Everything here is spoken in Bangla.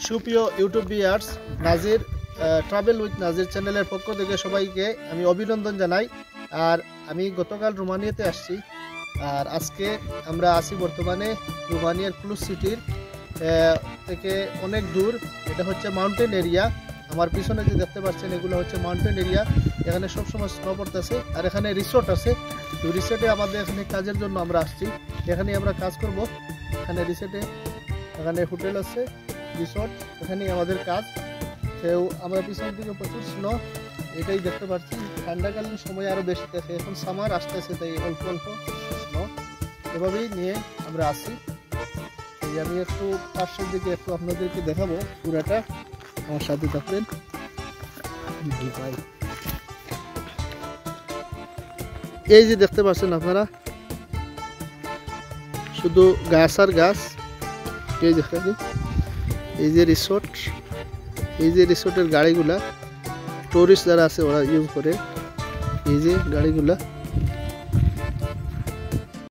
সুপ্রিয় YouTube viewers, Nazir travel with Nazir চ্যানেলের পক্ষ থেকে সবাইকে আমি অভিনন্দন জানাই। আর আমি গতকাল রোমানিয়াতে আসছি, আর আজকে আমরা আছি বর্তমানে রোমানিয়ার ক্লুজ সিটির থেকে অনেক দূর। এটা হচ্ছে মাউন্টেন এরিয়া। আমার পিছনে যে দেখতে পাচ্ছেন এগুলো হচ্ছে মাউন্টেন এরিয়া। এখানে সবসময় স্নো পড়তেছে, আর এখানে রিসোর্ট আছে। তো রিসোর্টে আমাদের এখানে কাজের জন্য আমরা আসছি, এখানে আমরা কাজ করব। এখানে রিসোর্টে এখানে হোটেল আছে, রিসোর্ট, এখানেই আমাদের কাজ। তো আমরা পিছন দিকে প্রচুর স্নো, এটাই দেখতে পাচ্ছি। ঠান্ডাকালীন সময় আরও বেশি থাকে, এখন সামার আসতেছে, তাই অল্প অল্প স্নো এভাবেই নিয়ে আমরা আসি। এই আমি একটু পাশের দিকে একটু আপনাদেরকে দেখাবো পুরাটা, আমার সাথে থাকবেন। এই যে দেখতে পাচ্ছেন আপনারা, শুধু গাছ আর গাছ। এই দেখেন, এই যে রিসোর্ট, এই যে রিসোর্টের গাড়িগুলা টুরিস্ট যারা আছে ওরা ইউজ করে, এই যে গাড়িগুলা।